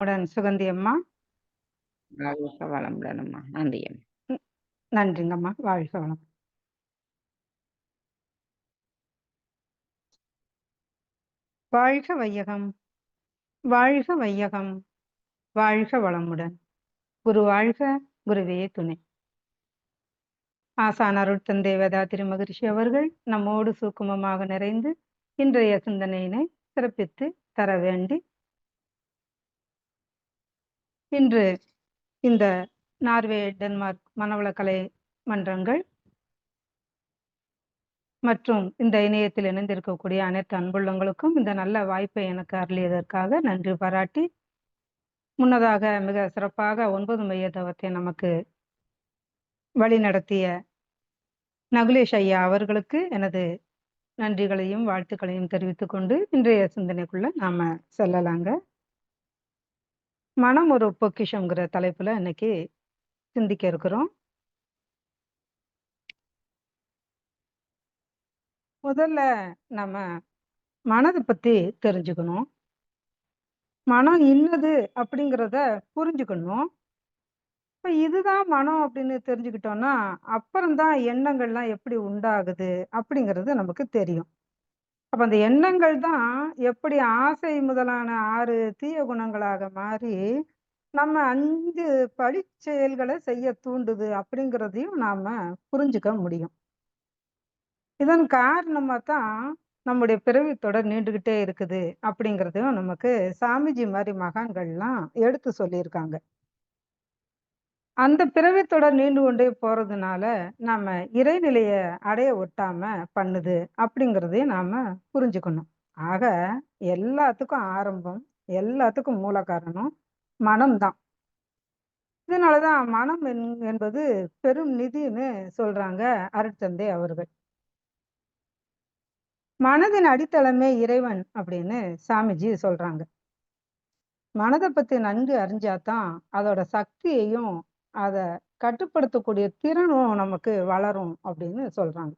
உடன் சுகந்தி அம்மா. வாழ்க வளமுடன்ம்மா. நன்றி அம்மா. ம். நன்றிங்கம்மா. வாழ்க வளம். வாழ்க வையகம், வாழ்க வையகம், வாழ்க வளமுடன். குரு வாழ்க, குருவே துணை. ஆசான் அருட்தந்தை வேதாத்திரி மகரிஷி அவர்கள் நம்மோடு சூக்குமமாக நிறைந்து இன்றைய சிந்தனையினை சிறப்பித்து தர வேண்டி, இன்று இந்த நார்வே டென்மார்க் மனவளக்கலை மன்றங்கள் மற்றும் இந்த இணையத்தில் இணைந்திருக்கக்கூடிய அனைத்து அன்புள்ளங்களுக்கும் இந்த நல்ல வாய்ப்பை எனக்கு அருளியதற்காக நன்றி பாராட்டி, முன்னதாக மிக சிறப்பாக 9 மைய தவத்தை நமக்கு வழி நடத்திய நகுலேஷ் ஐயா அவர்களுக்கு எனது நன்றிகளையும் வாழ்த்துக்களையும் தெரிவித்துக் கொண்டு இன்றைய சிந்தனைக்குள்ள நாம செல்லலாங்க. மனம் ஒரு பொக்கிஷங்கிற தலைப்புல இன்னைக்கு சிந்திக்க இருக்கிறோம். முதல்ல நம்ம மனதை பத்தி தெரிஞ்சுக்கணும். மனம் இன்னது அப்படிங்கிறத புரிஞ்சுக்கணும். இப்ப இதுதான் மனம் அப்படின்னு தெரிஞ்சுக்கிட்டோம்னா, அப்புறம்தான் எண்ணங்கள்லாம் எப்படி உண்டாகுது அப்படிங்கிறது நமக்கு தெரியும். அப்ப அந்த எண்ணங்கள் தான் எப்படி ஆசை முதலான 6 தீய குணங்களாக மாறி, நம்ம 5 பழிச் செயல்களை செய்ய தூண்டுது அப்படிங்கிறதையும் நாம புரிஞ்சுக்க முடியும். இதன் காரணமா தான் நம்முடைய பிறவித் தொடர் நீண்டுகிட்டே இருக்குது அப்படிங்கிறதையும் நமக்கு சாமிஜி மாதிரி மகான்கள்லாம் எடுத்து சொல்லியிருக்காங்க. அந்த பிறவித் தொடர் நீண்டு கொண்டே போறதுனால நாம இறைநிலைய அடைய ஒட்டாம பண்ணுது அப்படிங்கிறதையும் நாம புரிஞ்சுக்கணும். ஆக எல்லாத்துக்கும் ஆரம்பம், எல்லாத்துக்கும் மூல காரணம் மனம்தான். இதனாலதான் மனம் என்பது பெரும் நிதின்னு சொல்றாங்க அருட்தந்தை அவர்கள். மனதின் அடித்தளமே இறைவன் அப்படின்னு சாமிஜி சொல்றாங்க. மனதை பத்தி நன்கு அறிஞ்சாதான் அதோட சக்தியையும் அதை கட்டுப்படுத்தக்கூடிய திறனும் நமக்கு வளரும் அப்படின்னு சொல்றாங்க.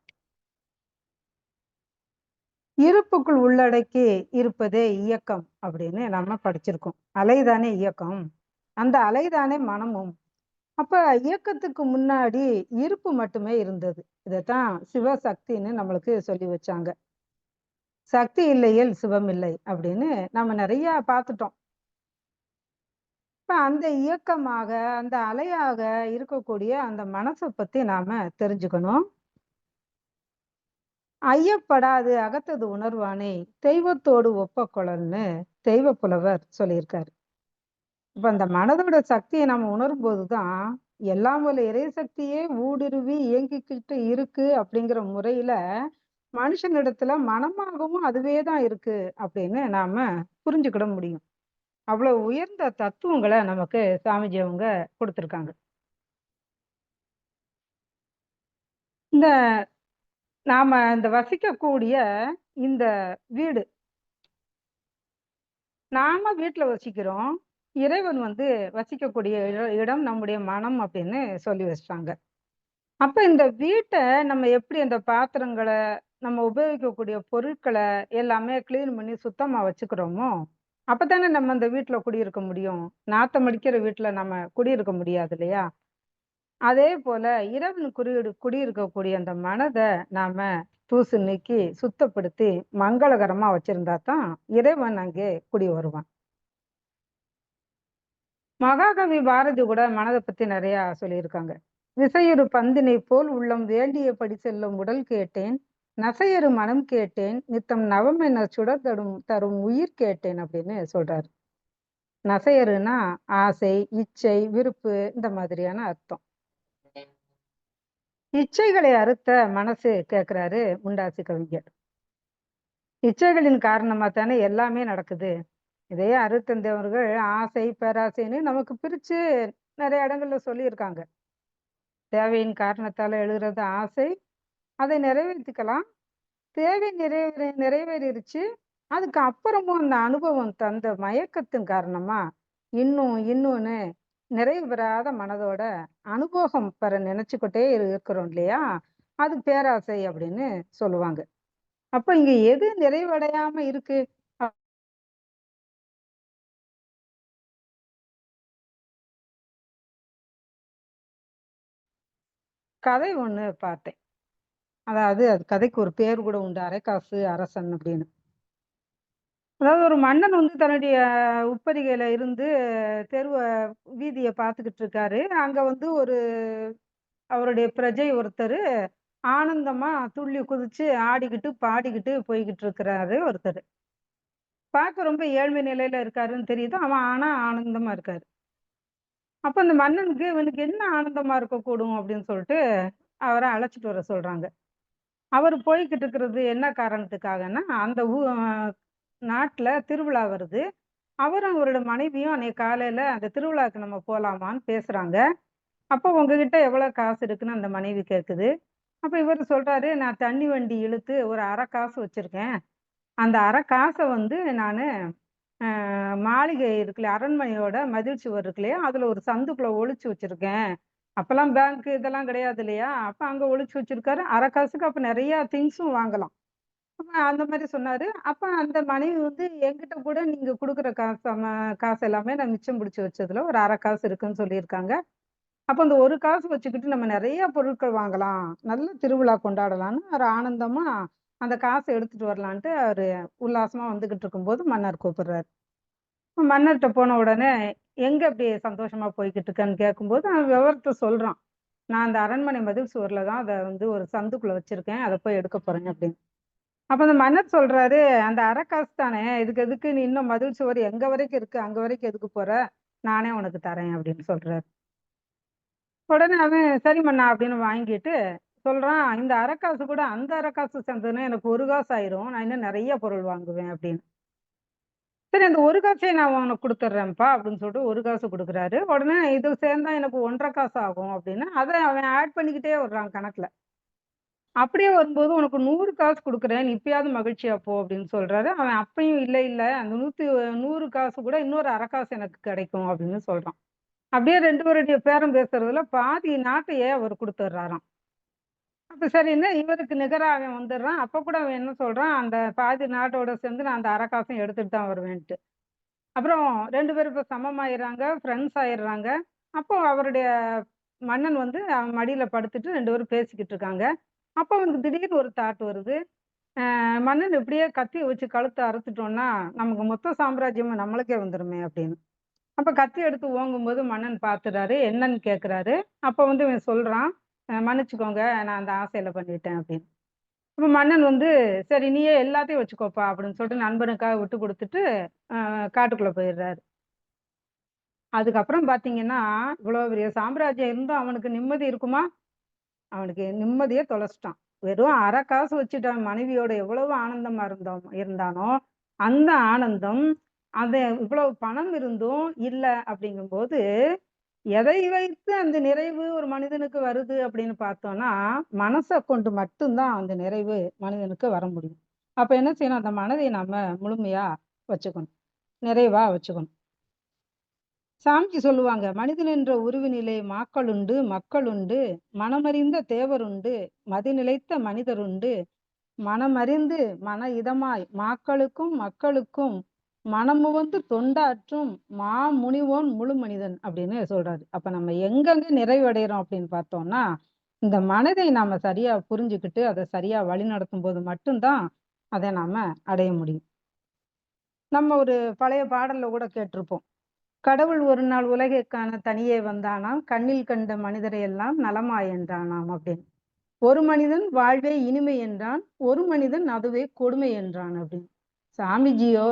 இருப்புக்குள் உள்ளடக்கி இருப்பதே இயக்கம் அப்படின்னு நம்ம படிச்சிருக்கோம். அலைதானே இயக்கம், அந்த அலைதானே மனமும். அப்ப இயக்கத்துக்கு முன்னாடி இருப்பு மட்டுமே இருந்தது. இதைத்தான் சிவசக்தின்னு நம்மளுக்கு சொல்லி வச்சாங்க. சக்தி இல்லையேல் சிவம் இல்லை அப்படின்னு நம்ம நிறைய பார்த்துட்டோம். இப்ப அந்த இயக்கமாக, அந்த அலையாக இருக்கக்கூடிய அந்த மனசை பத்தி நாம தெரிஞ்சுக்கணும். ஐயப்படாது அகத்தது உணர்வானே தெய்வத்தோடு ஒப்ப கொள்ளல்னு தெய்வ புலவர் சொல்லியிருக்காரு. இப்ப அந்த மனதோட சக்தியை நம்ம உணரும் போதுதான் எல்லாம் வல்ல இறை சக்தியே ஊடுருவி இயங்கிக்கிட்டு இருக்கு அப்படிங்கிற முறையில மனுஷனிடத்துல மனமாகவும் அதுவே தான் இருக்கு அப்படின்னு நாம புரிஞ்சுக்கிட முடியும். அவ்வளவு உயர்ந்த தத்துவங்களை நமக்கு சாமிஜி அவங்க கொடுத்திருக்காங்க. இந்த நாம இந்த வசிக்கக்கூடிய இந்த வீடு, நாம வீட்டுல வசிக்கிறோம். இறைவன் வசிக்கக்கூடிய இடம் நம்முடைய மனம் அப்படின்னு சொல்லி வச்சிட்டாங்க. அப்ப இந்த வீட்டை நம்ம எப்படி அந்த பாத்திரங்களை, நம்ம உபயோகிக்கக்கூடிய பொருட்களை எல்லாமே கிளீன் பண்ணி சுத்தமா வச்சுக்கிறோமோ, அப்பதானே நம்ம அந்த வீட்டுல குடியிருக்க முடியும். நாத்தம் அடிக்கிற வீட்டுல நம்ம குடியிருக்க முடியாது இல்லையா? அதே போல இறைவன் குடியிருக்கக்கூடிய அந்த மனதை நாம தூசு நீக்கி சுத்தப்படுத்தி மங்களகரமா வச்சிருந்தா தான் இறைவன் அங்கே குடி வருவான். மகாகவி பாரதி கூட மனதை பத்தி நிறைய சொல்லியிருக்காங்க. விசையொரு பந்தினை போல் உள்ளம் வேண்டியபடி செல்லும் உடல் கேட்டேன், நசையறு மனம் கேட்டேன், நித்தம் நவமென சுடர் தரும் உயிர் கேட்டேன் அப்படின்னு சொல்றாரு. நசையறுனா ஆசை, இச்சை, விருப்பு இந்த மாதிரியான அர்த்தம். இச்சைகளை அறுத்த மனசு கேட்கிறாரு முண்டாசி கவிஞர். இச்சைகளின் காரணமா தானே எல்லாமே நடக்குது. இதையே அருத்தந்தவர்கள் ஆசை, பேராசைன்னு நமக்கு பிரிச்சு நிறைய இடங்கள்ல சொல்லியிருக்காங்க. தேவையின் காரணத்தால எழுகிறது ஆசை, அதை நிறைவேற்றிக்கலாம். தேவை நிறைவேறிடுச்சு, அதுக்கு அப்புறமும் அந்த அனுபவம் தந்த மயக்கத்தின் காரணமா இன்னொன்னு நிறைவு பெறாத மனதோட அனுபவம் பெற நினைச்சுக்கிட்டே இருக்கிறோம் இல்லையா? அது பேராசை அப்படின்னு சொல்லுவாங்க. அப்ப இங்க எது நிறைவடையாம இருக்கு கதை ஒண்ணு பார்த்தேன். அதாவது அது கதைக்கு ஒரு பேர் கூட உண்டு. "அரைக்காசு அரசன்" அப்படின்னு. அதாவது ஒரு மன்னன் வந்து தன்னுடைய உப்பரிகையில இருந்து தெருவ வீதிய பார்த்துக்கிட்டு இருக்காரு. அங்க வந்து ஒரு அவருடைய பிரஜை ஒருத்தரு ஆனந்தமா துள்ளி குதிச்சு, ஆடிக்கிட்டு, பாடிக்கிட்டு போய்க்கிட்டு இருக்கிறாரு ஒருத்தரு. பார்க்க ரொம்ப ஏழ்மை நிலையில இருக்காருன்னு தெரியுது. அவன் ஆனா ஆனந்தமா இருக்காரு. அப்ப அந்த மன்னனுக்கு இவனுக்கு என்ன ஆனந்தமா இருக்கக்கூடும் அப்படின்னு சொல்லிட்டு அவர அழைச்சிட்டு வர சொல்றாங்க. அவரு போய்க்கிட்டு இருக்கிறது என்ன காரணத்துக்காகன்னா, அந்த நாட்ல திருவிழா வருது. அவரும் அவரோட மனைவியும் அன்னைக்கு காலையில அந்த திருவிழாவுக்கு நம்ம போலாமான்னு பேசுறாங்க. அப்போ உங்ககிட்ட எவ்வளோ காசு இருக்குன்னு அந்த மனைவி கேட்குது. அப்ப இவரு சொல்றாரு, "நான் தண்ணி வண்டி இழுத்து ஒரு அரை காசு வச்சிருக்கேன். அந்த அரை காச வந்து நானு மாளிகை இருக்குல்லையா, அரண்மனையோட மதில் சுவர் இருக்கு இல்லையா, அதுல ஒரு சந்துக்குள்ள ஒளிச்சு வச்சிருக்கேன்." அப்பலாம் பேங்க் இதெல்லாம் கிடையாது இல்லையா? அப்ப அங்க ஒளிச்சு வச்சிருக்காரு. அரை காசுக்கு அப்ப நெறைய திங்ஸும் வாங்கலாம். அப்ப அந்த மாரி சொன்னாரு. அப்ப அந்த மனைவி வந்து என்கிட்ட கூட நீங்க குடுக்குற காசு எல்லாமே நான் மிச்சம் பிடிச்சு வச்சதுல ஒரு அரை காசு இருக்குன்னு சொல்லியிருக்காங்க. அப்ப அந்த ஒரு காசு வச்சுக்கிட்டு நம்ம நெறைய பொருட்கள் வாங்கலாம். நல்ல திருவிழா கொண்டாடலான்னு ஒரு ஆனந்தமா அந்த காச எடுத்துட்டு வரலான்ட்டு அவரு உல்லாசமா வந்துகிட்டு இருக்கும்போது மன்னர் கூப்பிடுறாரு. மன்னர்ட்ட போன உடனே, "எங்க இப்படி சந்தோஷமா போய்க்கிட்டு இருக்கன்னு?" கேட்கும்போது, அவன் விவரத்த சொல்றான். "நான் அந்த அரண்மனை மதில் சுவர்ல தான் அத வந்து ஒரு சந்துக்குள்ள வச்சிருக்கேன். அத போய் எடுக்க போறேன்" அப்படின்னு. அப்ப அந்த மன்னர் சொல்றாரு, "அந்த அரை காசு தானே, இதுக்கு எதுக்கு நீ இன்னும் மதில் சுவர் எங்க வரைக்கும் இருக்கு, அங்க வரைக்கும் எதுக்கு போற? நானே உனக்கு தரேன்" அப்படின்னு சொல்றாரு. உடனே அவன், "சரி மன்னா" அப்படின்னு வாங்கிட்டு சொல்றான், "இந்த அரை காசு கூட அந்த அரை காசு சேர்ந்ததுன்னா எனக்கு 1 காசு ஆயிரும். நான் இன்னும் நெறைய பொருள் வாங்குவேன்" அப்படின்னு. சரி அந்த 1 காசே நான் உனக்கு குடுத்துர்றேன்ப்பா அப்படின்னு சொல்லிட்டு 1 காசு குடுக்குறாரு. உடனே இது சேர்ந்தா எனக்கு 1 1/2 காசு ஆகும் அப்படின்னு, அத அவன் ஆட் பண்ணிக்கிட்டே வர்றான் கணக்குல. அப்படியே வரும்போது உனக்கு 100 காசு குடுக்குறேன். நீ இப்பயாவது மகிழ்ச்சியா போ அப்படின்னு சொல்றாரு. அவன் அப்பயும் இல்ல, இல்ல அந்த 100 காசு கூட இன்னொரு 1/2 காசு எனக்கு கிடைக்கும் அப்படின்னு சொல்றான். அப்படியே 2 பேருடைய பேரம் பேசுறதுல பாதி நாட்டையே அவர் குடுத்துர்றாராம். அப்ப சரின்னு இவருக்கு நிகரா அவன் வந்துடுறான். அப்ப கூட அவன் என்ன சொல்றான், அந்த பாதி நாட்டோட சேர்ந்து நான் அந்த 1/2 காசையும் எடுத்துட்டு தான் வருவேன்ட்டு. அப்புறம் 2 பேரும் இப்ப சமமாயிர்றாங்க. ஃப்ரெண்ட்ஸ் ஆயிர்றாங்க. அப்போ அவருடைய மன்னன் வந்து அவன் மடியில படுத்துட்டு 2 பேரும் பேசிக்கிட்டு இருக்காங்க. அப்ப அவனுக்கு திடீர்னு ஒரு தாட் வருது. மன்னன் இப்படியே கத்திய வச்சு கழுத்த அறுத்துட்டோம்னா, நமக்கு மொத்த சாம்ராஜ்யமும் நம்மளுக்கே வந்துருமே அப்படின்னு. அப்ப கத்தி எடுத்து ஓங்கும்போது மன்னன் பார்த்துறாரு. என்னன்னு கேட்கிறாரு. அப்ப வந்து இவன் சொல்றான், மன்னிச்சுக்கோங்க நான் அந்த ஆசையில பண்ணிட்டேன்" அப்படின்னு. அப்ப மன்னன் வந்து, "சரி நீயே எல்லாத்தையும் வச்சுக்கோப்பா" அப்படின்னு சொல்லிட்டு நண்பனுக்காக விட்டு குடுத்துட்டு, காட்டுக்குள்ள போயிர்றாரு. அதுக்கப்புறம் பார்த்தீங்கன்னா, இவ்வளோ பெரிய சாம்ராஜ்யம் இருந்தும் அவனுக்கு நிம்மதி இருக்குமா? அவனுக்கு நிம்மதிய தொலைச்சுட்டான். வெறும் அரை காசு வச்சுட்டு அவன் மனைவியோட எவ்வளவு ஆனந்தமா இருந்தானோ, அந்த ஆனந்தம் அது இவ்வளவு பணம் இருந்தும் இல்ல அப்படிங்கும்போது, எதை வைத்து அந்த நிறைவு ஒரு மனிதனுக்கு வருது அப்படின்னு பார்த்தோம்னா, மனச கொண்டு மட்டும் தான் அந்த நிறைவு மனிதனுக்கு வர முடியும். அப்ப என்ன செய்யணும்? அந்த மனதை நாம முழுமையா வச்சுக்கணும். நிறைவா வச்சுக்கணும். சாமிக்கு சொல்லுவாங்க, "மனிதன் என்ற உருவினிலே மாக்களுண்டு, மக்களுண்டு, மனமறிந்த தேவருண்டு, மதிநிலைத்த மனிதருண்டு, மனமறிந்து மன இதமாய் மாக்களுக்கும் மக்களுக்கும் மனமுவந்து தொண்டாற்றும் மாமுனிவோன் முழு மனிதன்" அப்படின்னு சொல்றாரு. அப்ப நம்ம எங்கெங்க நிறைவடைறோம் அப்படின்னு பார்த்தோம்னா, இந்த மனதை நாம சரியா புரிஞ்சுக்கிட்டு, அத சரியா வழிநடத்தும் போது மட்டும் தான் அத நாம அடைய முடியும். நம்ம ஒரு பழைய பாடல்ல கூட கேட்டிருப்போம். கடவுள் ஒரு நாள் உலகைக் காணத் தனியே வந்தானாம். கண்ணில் கண்ட மனிதரை எல்லாம் நலமாய் என்றானாம் அப்படின்னு. ஒரு மனிதன் வாழ்வே இனிமை என்றான். ஒரு மனிதன் அதுவே கொடுமை என்றான் அப்படின்னு. சாமிஜியோ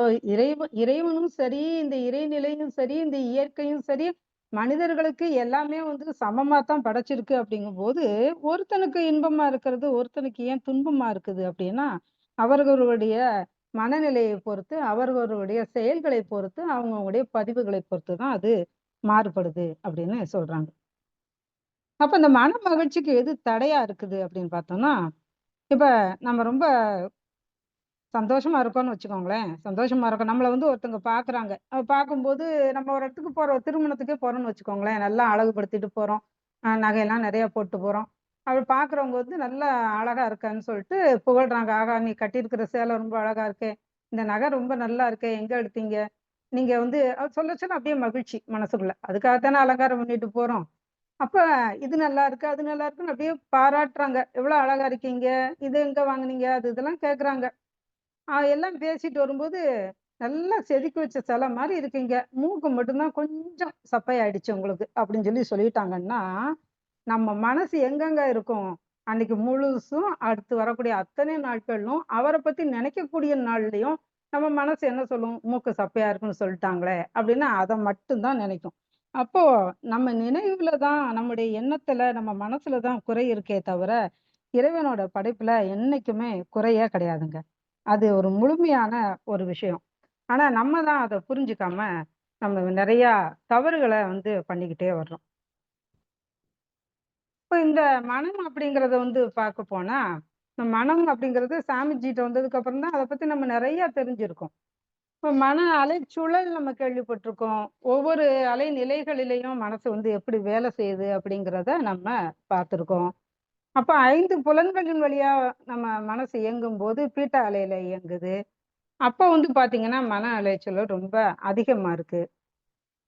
இறைவனும் சரி, இந்த இறைநிலையும் சரி, இந்த இயற்கையும் சரி, மனிதர்களுக்கு எல்லாமே வந்து சமமா தான் படைச்சிருக்கு அப்படிங்கும்போது, ஒருத்தனுக்கு இன்பமா இருக்கிறது, ஒருத்தனுக்கு ஏன் துன்பமா இருக்குது அப்படின்னா, அவர்களுடைய மனநிலையை பொறுத்து, அவர்களுடைய செயல்களை பொறுத்து, அவங்கவங்களுடைய பதிவுகளை பொறுத்து தான் அது மாறுபடுது அப்படின்னு சொல்றாங்க. அப்ப இந்த மன மகிழ்ச்சிக்கு எது தடையா இருக்குது அப்படின்னு பார்த்தோம்னா, இப்ப நம்ம ரொம்ப சந்தோஷமா இருக்கோம்னு வச்சுக்கோங்களேன். சந்தோஷமா இருக்கோம். நம்மள வந்து ஒருத்தவங்க பார்க்குறாங்க. பார்க்கும்போது நம்ம ஒரு இடத்துக்கு போறோம். திருமணத்துக்கே போறோம்னு வச்சுக்கோங்களேன். நல்லா அழகுபடுத்திட்டு போறோம். நகையெல்லாம் நெறைய போட்டு போறோம். அப்ப பார்க்குறவங்க வந்து நல்லா அழகா இருக்கன்னு சொல்லிட்டு புகழ்றாங்க. "ஆகா! நீ கட்டியிருக்கிற சேலை ரொம்ப அழகா இருக்கே! இந்த நகை ரொம்ப நல்லா இருக்கே! எங்க எடுத்தீங்க?" நீங்க வந்து சொல்ல சொல்ல அப்படியே மகிழ்ச்சி மனசுக்குள்ள. அதுக்காக தானே அலங்காரம் பண்ணிட்டு போறோம். அப்ப இது நல்லா இருக்கு, அது நல்லா இருக்குன்னு அப்படியே பாராட்டுறாங்க. "எவ்வளோ அழகா இருக்கீங்க. இது எங்க வாங்குனீங்க?" அது இதெல்லாம் கேட்குறாங்க. எல்லாம் பேசிட்டு வரும்போது, நல்லா செதுக்கி வச்ச சிலை மாரி இருக்கீங்க. மூக்கு மட்டும் தான் கொஞ்சம் சப்பையாயிடுச்சு உங்களுக்கு. அப்படின்னு சொல்லிட்டாங்கன்னா, நம்ம மனசு எங்கங்க இருக்கும்? அன்னைக்கு முழுசும் அடுத்து வரக்கூடிய அத்தனை நாட்களும் அவர பத்தி நினைக்கக்கூடிய நாள்லயும், நம்ம மனசு என்ன சொல்லும்? மூக்கு சப்பையா இருக்குன்னு சொல்ட்டாங்களே! அப்படின்னு அத மட்டும் தான் நினைக்கும். அப்போ நம்ம நினைவுல தான், நம்முடைய எண்ணத்துல, நம்ம மனசுல தான் குறை இருக்கே தவிர, இறைவனோட படைப்புல என்னைக்குமே குறையே கிடையாதுங்க. அது ஒரு முழுமையான ஒரு விஷயம். ஆனா நம்ம தான் அத புரிஞ்சுக்காம, நம்ம நெறையா தவறுகள பண்ணிக்கிட்டே வர்றோம். இப்ப இந்த மனம் அப்படிங்கிறத பார்க்க போனா, இந்த மனம் அப்படிங்கிறது சாமிஜிட்ட வந்ததுக்கு அப்புறம் தான் அத பத்தி நம்ம நெறைய தெரிஞ்சிருக்கோம். இப்ப மன அலைச்சுழல் நம்ம கேள்விப்பட்டிருக்கோம். ஒவ்வொரு அலைநிலைகளிலேயும் மனசு எப்படி வேலை செய்யுது அப்படிங்கிறத நம்ம பார்த்திருக்கோம். அப்ப 5 புலன்களின் வழியா நம்ம மனசு இயங்கும்போது பீட்டா அலையில இயங்குது. அப்ப பார்த்தீங்கன்னா, மன அலைச்சல் ரொம்ப அதிகமா இருக்கு.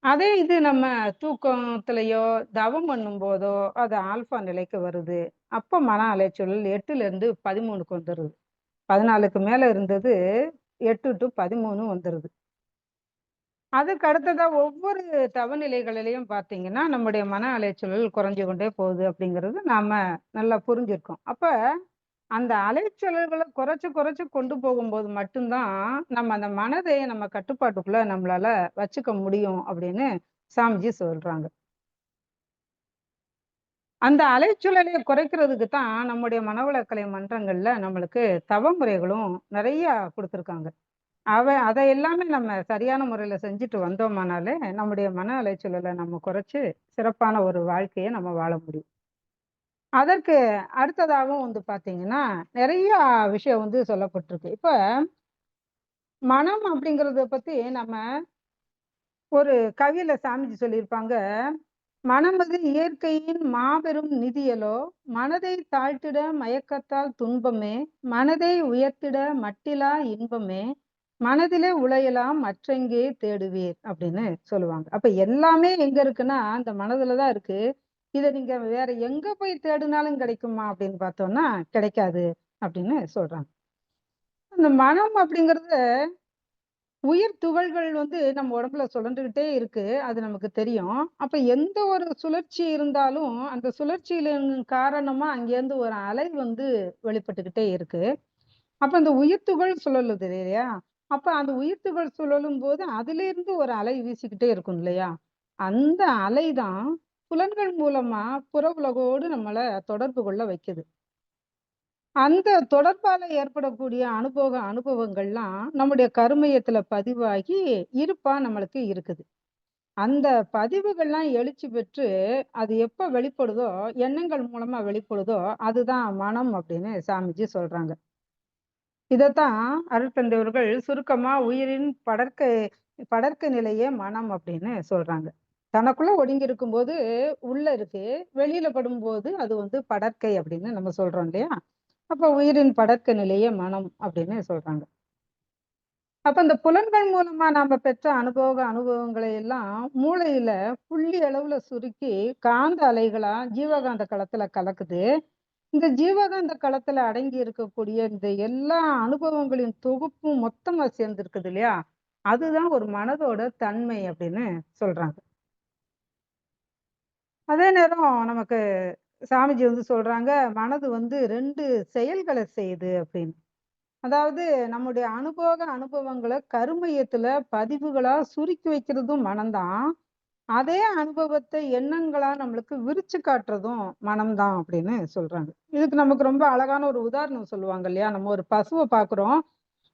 அதே இது நம்ம தூக்கத்திலயோ, தவம் பண்ணும்போதோ, அது ஆல்ஃபா நிலைக்கு வருது. அப்ப மன அலைச்சல் 8லிருந்து 13க்கு வந்துருது. 14க்கு மேல இருந்தது 8 டூ 13 வந்துருது. அதுக்கு அடுத்ததா ஒவ்வொரு தவநிலைகளிலயும் பார்த்தீங்கன்னா, நம்முடைய மன அலைச்சல் குறைஞ்சு கொண்டே போகுது அப்படிங்கிறது நாம நல்லா புரிஞ்சிருக்கோம். அப்ப அந்த அலைச்சல்கள குறைச்சு, குறைச்சு கொண்டு போகும்போது மட்டும் தான், நம்ம அந்த மனதை நம்ம கட்டுப்பாட்டுக்குள்ள நம்மளால வச்சுக்க முடியும் அப்படின்னு சாமிஜி சொல்றாங்க. அந்த அலைச்சூழலை குறைக்கிறதுக்கு தான் நம்முடைய மனவளக்கலை மன்றங்கள்ல நம்மளுக்கு தவ முறைகளும் நெறைய குடுத்துருக்காங்க. அத எல்லாமே நம்ம சரியான முறையில செஞ்சுட்டு வந்தோமானாலே, நம்முடைய மன அலைச்சூழல நம்ம குறைச்சு சிறப்பான ஒரு வாழ்க்கைய நம்ம வாழ முடியும். அதற்கு அடுத்ததாகவும் பார்த்தீங்கன்னா, நெறைய விஷயம் சொல்லப்பட்டிருக்கு. இப்ப மனம் அப்படிங்கிறத பத்தி நம்ம ஒரு கவியில சாமிஜி சொல்லியிருப்பாங்க. "மனமது இயற்கையின் மாபெரும் நிதியலோ, மனதை தாழ்த்திட மயக்கத்தால் துன்பமே, மனதை உயர்த்திட மட்டிலா இன்பமே, மனதிலே உளையலாம் மற்றெங்கே தேடுவீர்" அப்படின்னு சொல்லுவாங்க. அப்ப எல்லாமே எங்க இருக்குன்னா, அந்த மனதுல தான் இருக்கு. இத நீங்க வேற எங்க போய் தேடுனாலும் கிடைக்குமா அப்படின்னு பார்த்தோம்னா, கிடைக்காது அப்படின்னு சொல்றாங்க. அந்த மனம் அப்படிங்கிறது உயிர் துகள்கள் நம்ம உடம்புல சுழன்றுகிட்டே இருக்கு. அது நமக்கு தெரியும். அப்ப எந்த ஒரு சுழற்சி இருந்தாலும், அந்த சுழற்சியிலின் காரணமா அங்கேருந்து ஒரு அலை வெளிப்பட்டுக்கிட்டே இருக்கு. அப்ப அந்த உயிர் துகள் சுழலுது இல்லையா? அப்ப அந்த உயிர் துகள் சுழலும்போது, அதிலிருந்து ஒரு அலை வீசிக்கிட்டே இருக்கும் இல்லையா? அந்த அலை தான் புலன்கள் மூலமா புற உலகோடு நம்மள தொடர்பு கொள்ள வைக்குது. அந்த தொடர்பால ஏற்படக்கூடிய அனுபவங்கள்லாம் நம்முடைய கருமையத்துல பதிவாகி இருப்பா நம்மளுக்கு இருக்குது. அந்த பதிவுகள்லாம் எழுச்சி பெற்று அது எப்ப வெளிப்படுதோ, எண்ணங்கள் மூலமா வெளிப்படுதோ, அதுதான் மனம் அப்படின்னு சாமிஜி சொல்றாங்க. இதத்தான் அருட்தந்தை அவர்கள் சுருக்கமா உயிரின் படர்க்கை நிலையே மனம் அப்படின்னு சொல்றாங்க. தனக்குள்ள ஒடுங்கி இருக்கும்போது உள்ள இருக்கு. வெளியில படும்போது அது படர்க்கை அப்படின்னு நம்ம சொல்றோம் இல்லையா? அப்ப உயிரின் படர்க்க நிலையே மனம் அப்படின்னு சொல்றாங்க. அப்ப இந்த புலன்கள் மூலமா நாம பெற்ற அனுபவங்களை எல்லாம் மூளையில புள்ளி அளவுல சுருக்கி காந்த அலைகளா ஜீவகாந்த களத்துல கலக்குது. இந்த ஜீவகாந்த களத்துல அடங்கி இருக்கக்கூடிய இந்த எல்லா அனுபவங்களின் தொகுப்பும் மொத்தமா சேர்ந்திருக்குது இல்லையா? அதுதான் ஒரு மனதோட தன்மை அப்படின்னு சொல்றாங்க. அதே நேரம் நமக்கு சாமிஜி சொல்றாங்க, மனது 2 செயல்கள செய்யுது அப்படின்னு. அதாவது நம்முடைய அனுபவங்கள கருமையத்துல பதிவுகளா சுருக்கி வைக்கிறதும் மனம்தான். அதே அனுபவத்தை எண்ணங்களா நம்மளுக்கு விரிச்சு காட்டுறதும் மனம்தான் அப்படின்னு சொல்றாங்க. இதுக்கு நமக்கு ரொம்ப அழகான ஒரு உதாரணம் சொல்லுவாங்க இல்லையா? நம்ம ஒரு பசுவ பார்க்குறோம்.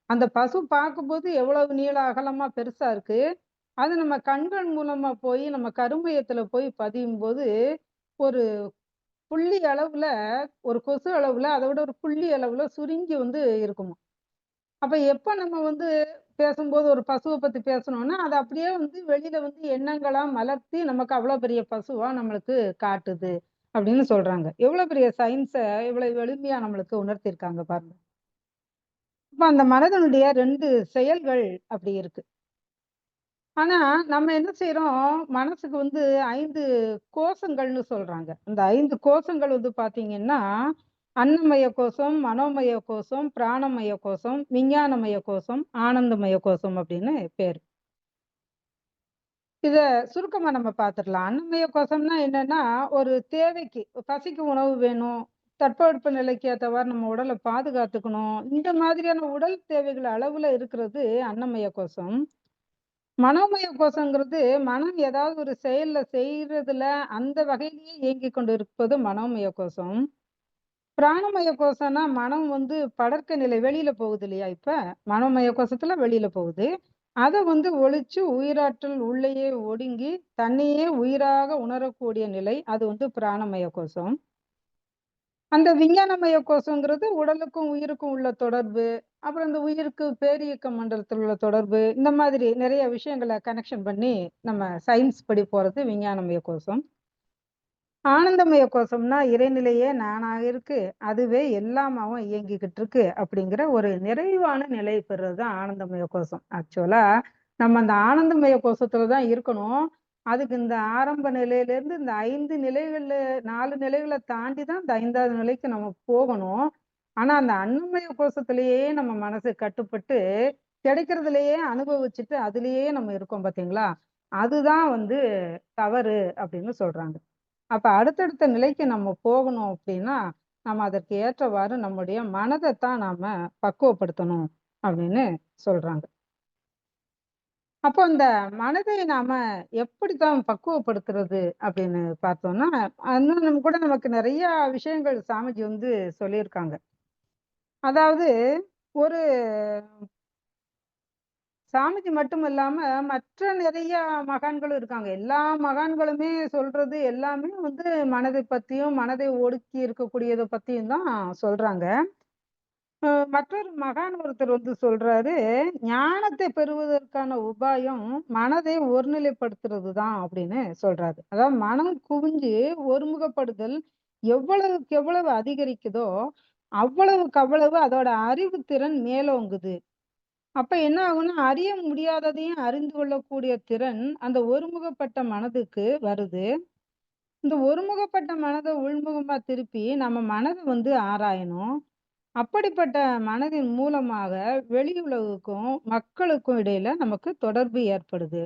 அந்த பசு பார்க்கும்போது எவ்வளவு நீள அகலமா பெருசா இருக்கு. அது நம்ம கண்கள் மூலமா போய் நம்ம கருமையத்துல போய் பதியும்போது, ஒரு புள்ளி அளவுல ஒரு கொசு அளவுல அத விட ஒரு புள்ளி அளவுல சுருங்கி இருக்குமாம். அப்ப எப்ப நம்ம பேசும்போது ஒரு பசுவ பத்தி பேசணும்னா, அத அப்படியே வெளியில எண்ணங்களா மலர்த்தி நமக்கு அவ்வளோ பெரிய பசுவா நம்மளுக்கு காட்டுது, அப்படின்னு சொல்றாங்க. எவ்வளோ பெரிய சயின்ஸ இவ்வளவு எளிமையா நம்மளுக்கு உணர்த்தியிருக்காங்க பாருங்க. அப்ப அந்த மனதனுடைய 2 செயல்கள் அப்படி இருக்கு. ஆனா, நம்ம என்ன செய்றோம், மனசுக்கு வந்து 5 கோசங்கள்னு சொல்றாங்க. அந்த 5 கோசங்கள் வந்து பார்த்தீங்கன்னா, அன்னமய கோசம், மனோமய கோசம், பிராணமய கோசம், விஞ்ஞானமய கோசம், ஆனந்தமய கோசம் அப்படின்னு பேரு. இத சுருக்கமா நம்ம பார்த்துடலாம். அன்னமய கோசம்னா என்னன்னா, ஒரு தேவைக்கு பசிக்கு உணவு வேணும், தட்பவெட்ப நிலைக்கு ஏத்தவாறு நம்ம உடல பாதுகாத்துக்கணும். இந்த மாதிரியான உடல் தேவைகள் அளவுல இருக்கிறது அன்னமய கோசம். மனோமய கோஷங்கிறது மனம் ஏதாவது ஒரு செயல்ல செய்றதுல அந்த வகையிலேயே இயங்கிக் கொண்டு இருப்பது மனோமய கோஷம். பிராணமய கோஷம்னா மனம் வந்து படர்க்க நிலை வெளியில போகுது இல்லையா இப்ப? மனோமய கோஷத்துல வெளியில போகுது. அத வந்து ஒழிச்சு உயிராற்றல் உள்ளேயே ஒடுங்கி, தன்னையே உயிராக உணரக்கூடிய நிலை, அது வந்து பிராணமய கோஷம். அந்த விஞ்ஞானமய கோஷங்கிறது உடலுக்கும், உயிருக்கும் உள்ள தொடர்பு. அப்புறம் இந்த உயிருக்கு பேரியக்க மண்டலத்துல உள்ள தொடர்பு. இந்த மாதிரி நிறைய விஷயங்கள கனெக்ஷன் பண்ணி நம்ம சயின்ஸ் படி போறது விஞ்ஞானமய கோஷம். ஆனந்தமய கோஷம்னா இறைநிலையே நானாக இருக்கு. அதுவே எல்லாமாவும் இயங்கிக்கிட்டு இருக்கு. அப்படிங்கிற ஒரு நிறைவான நிலை பெறுறது தான் ஆனந்தமய கோஷம். ஆக்சுவலா நம்ம அந்த ஆனந்தமய கோஷத்துல தான் இருக்கணும். அதுக்கு இந்த ஆரம்ப நிலையிலேருந்து இந்த 5 நிலைகள்ல 4 நிலைகள தாண்டி தான் இந்த 5வது நிலைக்கு நம்ம போகணும். ஆனா, அந்த அன்னமய கோஷத்திலேயே நம்ம மனசு கட்டுப்பட்டு, கிடைக்கிறதிலேயே அனுபவிச்சுட்டு, அதிலேயே நம்ம இருக்கோம் பார்த்தீங்களா? அதுதான் வந்து தவறு அப்படின்னு சொல்றாங்க. அப்ப அடுத்தடுத்த நிலைக்கு நம்ம போகணும் அப்படின்னா, நம்ம அதற்கு ஏற்றவாறு நம்முடைய மனதத்தான் நாம பக்குவப்படுத்தணும் அப்படின்னு சொல்றாங்க. அப்போ இந்த மனதை நாம எப்படித்தான் பக்குவப்படுத்துறது அப்படின்னு பார்த்தோம்னா, இன்னும் நம்ம கூட நமக்கு நிறைய விஷயங்கள் சாமிஜி வந்து சொல்லியிருக்காங்க. அதாவது ஒரு சாமிஜி மட்டும் இல்லாம மற்ற நிறைய மகான்களும் இருக்காங்க. எல்லா மகான்களுமே சொல்றது எல்லாமே வந்து மனதை பத்தியும், மனதை ஒடுக்கி இருக்கக்கூடியத பத்தியும் தான் சொல்றாங்க. மற்றொரு மகான் ஒருத்தர் வந்து சொல்றாரு, ஞானத்தை பெறுவதற்கான உபாயம் மனதை ஒருநிலைப்படுத்துறது தான் அப்படின்னு சொல்றாரு. அதாவது மனம் குவிஞ்சு ஒருமுகப்படுதல் எவ்வளவுக்கு எவ்வளவு அதிகரிக்குதோ, அவ்வளவுக்கு அவ்வளவு அதோட அறிவுத்திறன் மேலோங்குது. அப்ப என்ன ஆகும்னா, அறிய முடியாததையும் அறிந்து கொள்ளக்கூடிய திறன் அந்த ஒருமுகப்பட்ட மனதுக்கு வருது. இந்த ஒருமுகப்பட்ட மனத உள்முகமா திருப்பி நம்ம மனத வந்து ஆராயணும். அப்படிப்பட்ட மனதின் மூலமாக வெளி உலகுக்கும், மக்களுக்கும் இடையில நமக்கு தொடர்பு ஏற்படுது.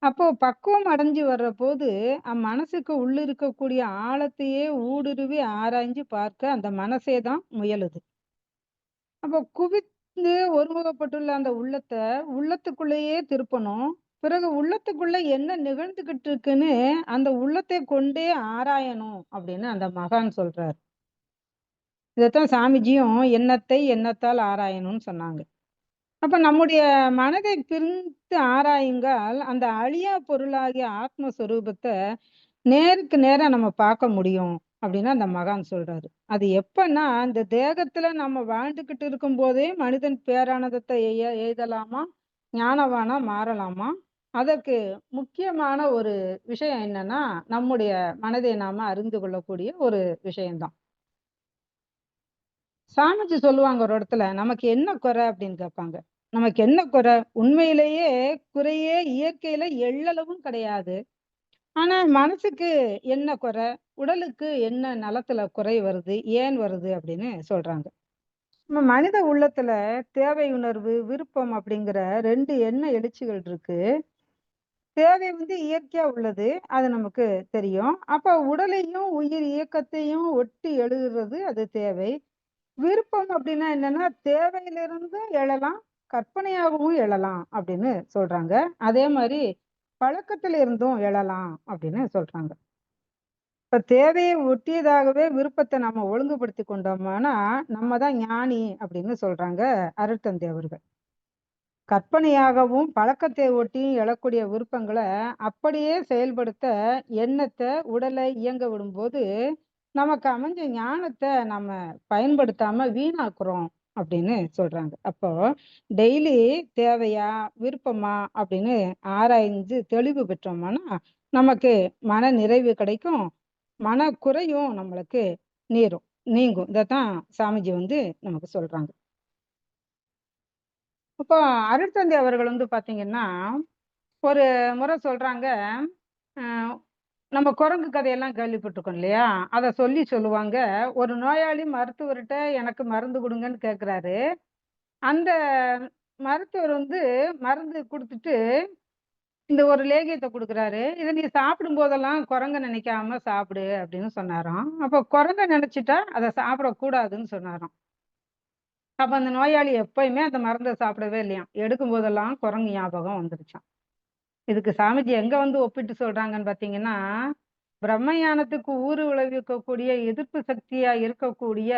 அப்போ பக்குவம் அடைஞ்சு வர்றபோது, அம்மனசுக்கு உள்ளிருக்கக்கூடிய ஆழத்தையே ஊடுருவி ஆராய்ஞ்சு பார்க்க அந்த மனசே தான் முயலுது. அப்போ குவிந்து ஒருமுகப்பட்டுள்ள அந்த உள்ளத்த, உள்ளத்துக்குள்ளேயே திருப்பணும். பிறகு உள்ளத்துக்குள்ள என்ன நிகழ்ந்துகிட்டு இருக்குன்னு, அந்த உள்ளத்தை கொண்டே ஆராயணும் அப்படின்னு அந்த மகான் சொல்றார். இதத்தான் சாமிஜியும் எண்ணத்தை எண்ணத்தால் ஆராயணும்னு சொன்னாங்க. அப்ப நம்முடைய மனதை பிரித்து ஆராயுங்கால், அந்த அழியா பொருளாகிய ஆத்மஸ்வரூபத்த நேருக்கு நேரா நம்ம பார்க்க முடியும் அப்படின்னு அந்த மகான் சொல்றாரு. அது எப்பன்னா, இந்த தேகத்துல நம்ம வாழ்ந்துகிட்டு இருக்கும்போதே மனிதன் பேரானந்தத்தை எய்தலாமா? ஞானவானா மாறலாமா? அதற்கு முக்கியமான ஒரு விஷயம் என்னன்னா, நம்முடைய மனதை நாம அறிந்து கொள்ளக்கூடிய ஒரு விஷயம் தான். சாமிஜி சொல்லுவாங்க ஒரு இடத்துல, "நமக்கு என்ன குறை?" அப்படின்னு கேட்பாங்க. நமக்கு என்ன குறை? உண்மையிலேயே குறையே இயற்கையில எள்ளளவும் கிடையாது. ஆனா மனசுக்கு என்ன குறை? உடலுக்கு என்ன நலத்துல குறை வருது? ஏன் வருது? அப்படின்னு சொல்றாங்க. நம்ம மனித உள்ளத்துல தேவை உணர்வு, விருப்பம் அப்படிங்கிற 2 எண்ண எழுச்சிகள் இருக்கு. தேவை வந்து இயற்கையா உள்ளது. அது நமக்கு தெரியும். அப்ப உடலையும், உயிர் இயக்கத்தையும் ஒட்டி எழுகிறது அது தேவை. விருப்பம் அப்படின்னா என்னன்னா, தேவையிலிருந்து எழலாம், கற்பனையாகவும் எழலாம் அப்படின்னு சொல்றாங்க. அதே மாரி பழக்கத்துல இருந்தும் எழலாம் அப்படின்னு சொல்றாங்க. இப்ப தேவையை ஒட்டியதாகவே விருப்பத்த நம்ம ஒழுங்குபடுத்திக் கொண்டோமானா, நம்ம தான் ஞானி அப்படின்னு சொல்றாங்க அருட்தந்தை அவர்கள். கற்பனையாகவும், பழக்கத்தை ஒட்டியும் எழக்கூடிய விருப்பங்கள அப்படியே செயல்படுத்த எண்ணத்த, உடலை இயங்க விடும்போது, நமக்கு அமைஞ்ச ஞானத்த நம்ம பயன்படுத்தாம வீணாக்குறோம் அப்படின்னு சொல்றாங்க. அப்போ டெய்லி தேவையா, விருப்பமா அப்படின்னு ஆராய்ந்து தெளிவு பெற்றோம்னா, நமக்கு மன நிறைவு கிடைக்கும். மனக்குறையும் நம்மளுக்கு நீரும் நீங்கும். இதத்தான் சாமிஜி வந்து நமக்கு சொல்றாங்க. அப்போ அருட்தந்தை அவர்கள் வந்து பார்த்தீங்கன்னா, ஒரு முறை சொல்றாங்க, அ நம்ம குரங்கு கதையெல்லாம் கேள்விப்பட்டுருக்கோம் இல்லையா? அத சொல்லுவாங்க. ஒரு நோயாளி மருத்துவர்ட்ட எனக்கு மருந்து குடுங்கன்னு கேட்கிறாரு. அந்த மருத்துவர் வந்து மருந்து குடுத்துட்டு, இந்த ஒரு லேகியத்த குடுக்குறாரு. "இத நீ சாப்பிடும்போதெல்லாம் குரங்க நினைக்காம சாப்பிடு" அப்படின்னு சொன்னாராம். அப்ப குரங்க நினைச்சுட்டா அத சாப்பிடக்கூடாதுன்னு சொன்னாராம். அப்ப அந்த நோயாளி எப்பயுமே அந்த மருந்த சாப்பிடவே இல்லையாம். எடுக்கும்போதெல்லாம் குரங்கு ஞாபகம் வந்துருச்சாம். இதுக்கு சாமிஜி எங்க வந்து ஒப்பிட்டு சொல்றாங்கன்னு பார்த்தீங்கன்னா, பிரம்மஞானத்துக்கு ஊறு விளைவிக்கக்கூடிய எதிர்ப்பு சக்தியா இருக்கக்கூடிய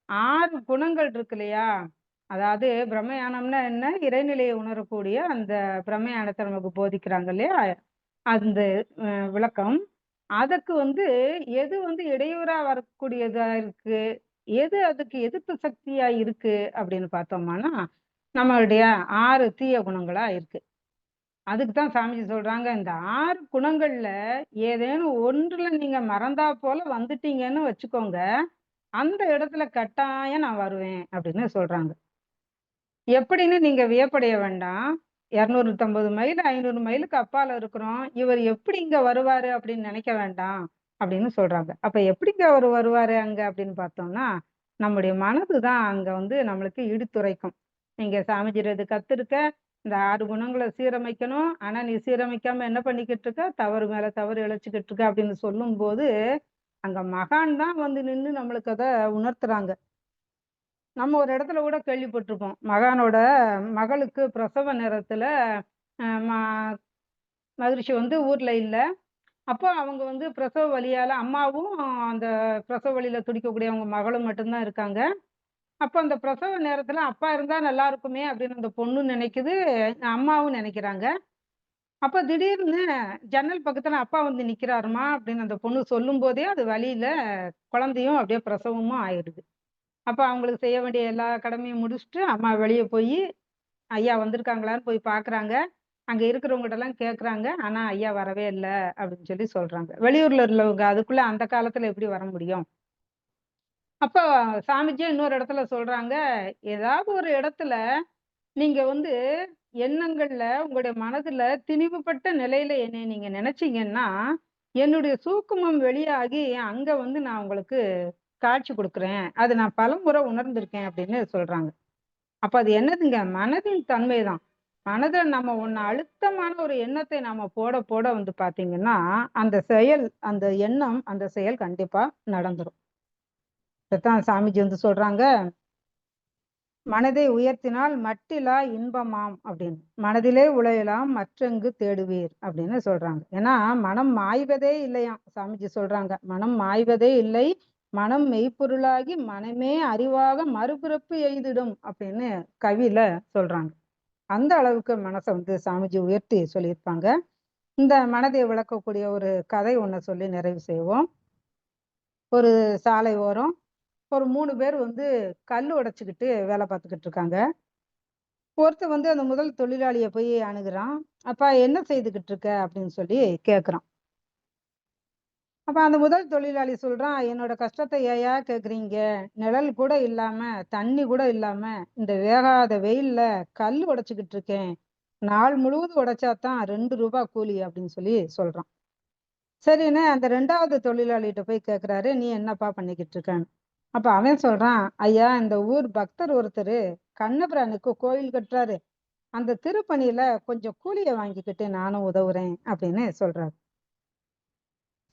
6 குணங்கள் இருக்கு இல்லையா? அதாவது பிரம்மஞானம்னா என்ன? இறைநிலையை உணரக்கூடிய அந்த பிரம்மஞானத்த நமக்கு போதிக்கிறாங்க இல்லையா? அந்த விளக்கம். அதுக்கு வந்து எது வந்து இடையூறா வரக்கூடியதா இருக்கு? எது அதுக்கு எதிர்ப்பு சக்தியா இருக்கு? அப்படின்னு பார்த்தோம்னா, நம்மளுடைய 6 தீய குணங்களா இருக்கு. அதுக்கு தான் சாமிஜி சொல்றாங்க, இந்த 6 குணங்கள்ல ஏதேனும் ஒன்றுல நீங்க மறந்தா போல வந்துட்டீங்கன்னு வச்சுக்கோங்க, அந்த இடத்துல கட்டாயம் நான் வருவேன் அப்படின்னு சொல்றாங்க. எப்படின்னு நீங்க வியப்படைய வேண்டாம். 250 மைல், 500 மைலுக்கு அப்பால இருக்கிறோம். இவர் எப்படி இங்க வருவாரு அப்படின்னு நினைக்க வேண்டாம் அப்படின்னு சொல்றாங்க. அப்ப எப்படிங்க அவரு வருவாரு அங்க அப்படின்னு பார்த்தோம்னா, நம்முடைய மனது தான் அங்க வந்து நம்மளுக்கு இடித்துரைக்கும். நீங்க சாமிஜிட்ட இது கத்துருக்க, இந்த 6 குணங்கள சீரமைக்கணும். ஆனா நீ சீரமைக்காம என்ன பண்ணிக்கிட்டு இருக்க? தவறு மேல தவறு இழைச்சுக்கிட்டு இருக்க அப்படின்னு சொல்லும்போது, அங்க மகான் தான் வந்து நின்னு நம்மளுக்கு அத உணர்த்துறாங்க. நம்ம ஒரு இடத்துல கூட கேள்விப்பட்டிருப்போம். மகானோட மகளுக்கு பிரசவ நேரத்துல அ ம மகரிஷி வந்து ஊர்ல இல்ல. அப்போ அவங்க வந்து பிரசவ வலியால அம்மாவும் அந்த பிரசவ வலியில துடிக்கக்கூடிய அவங்க மகளும் மட்டும் தான் இருக்காங்க. அப்ப அந்த பிரசவ நேரத்துல அப்பா இருந்தா நல்லா இருக்குமே அப்படின்னு அந்த பொண்ணும் நினைக்குது, அம்மாவும் நினைக்கிறாங்க. அப்ப திடீர்னு ஜன்னல் பக்கத்துல அப்பா வந்து நிக்கிறாரும்மா அப்படின்னு அந்த பொண்ணு சொல்லும்போதே அது வலியில குழந்தையும் அப்படியே பிரசவமும் ஆயிடுது. அப்ப அவங்களுக்கு செய்ய வேண்டிய எல்லா கடமையும் முடிச்சுட்டு அம்மா வெளிய போயி ஐயா வந்திருக்காங்களான்னு போய் பார்க்குறாங்க. அங்க இருக்கிறவங்கட்டலாம் கேட்குறாங்க. ஆனா ஐயா வரவே இல்ல அப்படின்னு சொல்றாங்க. வெளியூர்ல உள்ளவங்க அதுக்குள்ள அந்த காலத்துல எப்படி வர முடியும்? அப்ப சாமிஜியே இன்னொரு இடத்துல சொல்றாங்க, ஏதாவது ஒரு இடத்துல நீங்க வந்து எண்ணங்கள்ல உங்களுடைய மனதுல திணிவுபட்ட நிலையில என்னைய நீங்க நினைச்சீங்கன்னா, என்னுடைய சூக்குமம் வெளியாகி அங்க வந்து நான் உங்களுக்கு காட்சி குடுக்குறேன். அது நான் பலமுறை உணர்ந்திருக்கேன் அப்படின்னு சொல்றாங்க. அப்ப அது என்னதுங்க? மனதின் தன்மைதான். மனத நம்ம ஒண்ணு அழுத்தமான ஒரு எண்ணத்தை நாம போட வந்து பார்த்தீங்கன்னா, அந்த செயல், அந்த எண்ணம், அந்த செயல் கண்டிப்பா நடந்துரும். இதத்தான் சாமிஜி வந்து சொல்றாங்க, "மனதை உயர்த்தினால் மட்டிலா இன்பமாம்" அப்படின்னு. "மனதிலே உழையலாம் மற்றெங்கு தேடுவீர்" அப்படின்னு சொல்றாங்க. ஏன்னா, மனம் மாய்வதே இல்லையாம். சாமிஜி சொல்றாங்க. மனம் மாய்வதே இல்லை. மனம் மெய்ப்பொருளாகி மனமே அறிவாக மறுபிறப்பு எய்திடும் அப்படின்னு கவியில சொல்றாங்க. அந்த அளவுக்கு மனச வந்து சாமிஜி உயர்த்தி சொல்லியிருப்பாங்க. இந்த மனதை விளக்கக்கூடிய ஒரு கதை ஒண்ண சொல்லி நிறைவு செய்வோம். ஒரு சாலை ஓரம் ஒரு 3 பேர் வந்து கல்லு உடைச்சுக்கிட்டு வேலை பார்த்துக்கிட்டு இருக்காங்க. ஒருத்தன் வந்து அந்த முதல் தொழிலாளிய போய் அணுகுறான். "அப்பா என்ன செய்துகிட்டு இருக்க?" அப்படின்னு சொல்லி கேட்குறான். அப்ப அந்த முதல் தொழிலாளி சொல்றான், "என்னோட கஷ்டத்த ஏன்யா கேட்குறீங்க? நிழல் கூட இல்லாம, தண்ணி கூட இல்லாம, இந்த வேகாத வெயில்ல கல்லு உடைச்சுக்கிட்டு இருக்கேன். நாள் முழுவதும் உடைச்சா தான் ரூ. 2 கூலி" அப்படின்னு சொல்லி சொல்றான். சரின்னு அந்த 2வது தொழிலாளிட்ட போய் கேட்குறாரு, "நீ என்னப்பா பண்ணிக்கிட்டு இருக்கன்னு?" அப்ப அவன் சொல்றான், "ஐயா இந்த ஊர் பக்தர் ஒருத்தரு கண்ணபிரானுக்கு கோயில் கட்டுறாரு. அந்த திருப்பணியில கொஞ்சம் கூலிய வாங்கிக்கிட்டு நானும் உதவுறேன்" அப்படின்னு சொல்றாரு.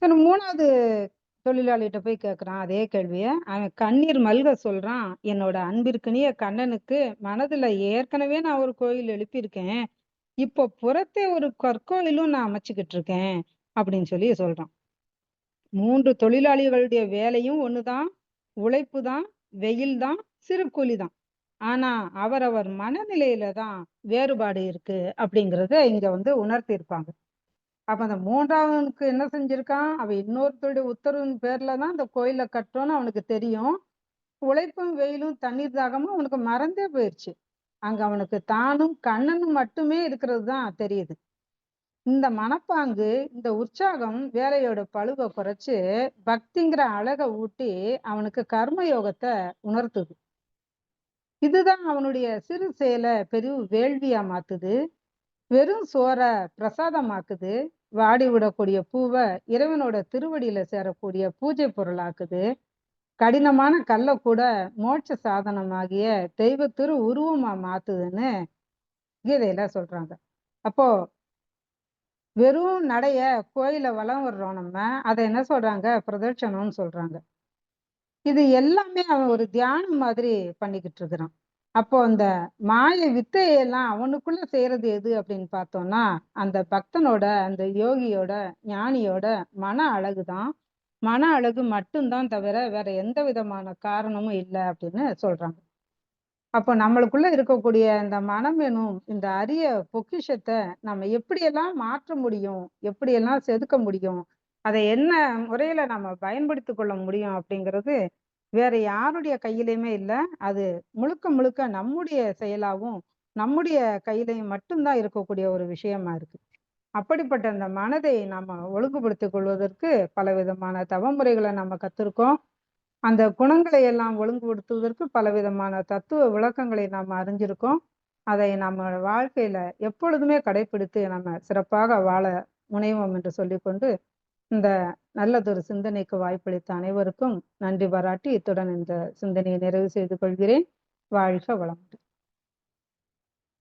சரி 3வது தொழிலாளிட்ட போய் கேட்குறான் அதே கேள்விய. அவன் கண்ணீர் மல்க சொல்றான், "என்னோட அன்பிற்கினிய கண்ணனுக்கு மனதுல ஏற்கனவே நான் ஒரு கோயில் எழுப்பியிருக்கேன். இப்போ புறத்தே ஒரு கற்கோயிலும் நான் அமைச்சுக்கிட்டு இருக்கேன்" அப்படின்னு சொல்லி சொல்றான். 3 தொழிலாளிகளுடைய வேலையும் ஒண்ணுதான். உழைப்பு தான், வெயில் தான், சிறு கூலி தான். ஆனா, அவரவர் மனநிலையில தான் வேறுபாடு இருக்கு அப்படிங்கிறத இங்க வந்து உணர்த்தியிருப்பாங்க. அப்ப அந்த 3வனுக்கு என்ன செஞ்சிருக்கான்? அவன் இன்னொருத்தருடைய உத்தரவின் பேர்ல தான் அந்த கோயில கட்டுறோம்னு அவனுக்கு தெரியும். உழைப்பும், வெயிலும், தண்ணீர் தாகமும் அவனுக்கு மறந்தே போயிருச்சு. அங்க அவனுக்கு தானும், கண்ணனும் மட்டுமே இருக்கிறது தான் தெரியுது. இந்த மனப்பாங்கு, இந்த உற்சாகம் வேலையோட பளுவ குறைச்சு, பக்திங்கிற அழக ஊட்டி, அவனுக்கு கர்ம யோகத்த உணர்த்துது. இதுதான் அவனுடைய சிறு செயல பெரிய வேள்வியா மாத்துது. வெறும் சோற பிரசாதமாக்குது. வாடி விடக்கூடிய பூவ இறைவனோட திருவடியில சேரக்கூடிய பூஜை பொருளாக்குது. கடினமான கல்ல கூட மோட்ச சாதனமாகிய தெய்வ திரு உருவமா மாத்துதுன்னு கீதையில சொல்றாங்க. அப்போ வெறும் நடைய கோயில வலம் வர்றோம் நம்ம. அத என்ன சொல்றாங்க? பிரதட்சணம்னு சொல்றாங்க. இது எல்லாமே அவன் ஒரு தியானம் மாதிரி பண்ணிக்கிட்டு இருக்கிறான். அப்போ அந்த மாய வித்தையெல்லாம் அவனுக்குள்ள செய்றது எது அப்படின்னு பார்த்தோம்னா, அந்த பக்தனோட, அந்த யோகியோட, ஞானியோட மன அழகு தான். மன அழகு மட்டும் தான் தவிர வேற எந்த விதமான காரணமும் இல்ல அப்படின்னு சொல்றாங்க. அப்போ நம்மளுக்குள்ள இருக்கக்கூடிய இந்த மனம் எனும் இந்த அரிய பொக்கிஷத்த நம்ம எப்படியெல்லாம் மாற்ற முடியும்? எப்படியெல்லாம் செதுக்க முடியும்? அதை என்ன முறையில நம்ம பயன்படுத்திக் கொள்ள முடியும் அப்படிங்கிறது வேற யாருடைய கையிலயுமே இல்ல. அது முழுக்க முழுக்க நம்முடைய செயலாவும், நம்முடைய கையிலயும் மட்டும் தான் இருக்கக்கூடிய ஒரு விஷயமா இருக்கு. அப்படிப்பட்ட அந்த மனதை நாம ஒழுங்குபடுத்திக் கொள்வதற்கு பலவிதமான தவமுறைகள நம்ம கத்திருக்கோம். அந்த குணங்களை எல்லாம் ஒழுங்குபடுத்துவதற்கு பலவிதமான தத்துவ விளக்கங்களை நாம் அறிஞ்சிருக்கோம். அதை நம்ம வாழ்க்கையில எப்பொழுதுமே கடைப்பிடித்து நம்ம சிறப்பாக வாழ முனைவோம் என்று சொல்லிக்கொண்டு, இந்த நல்லதொரு சிந்தனைக்கு வாய்ப்பளித்த அனைவருக்கும் நன்றி பாராட்டி, இத்துடன் இந்த சிந்தனையை நிறைவு செய்து கொள்கிறேன். வாழ்க வளமுடன்.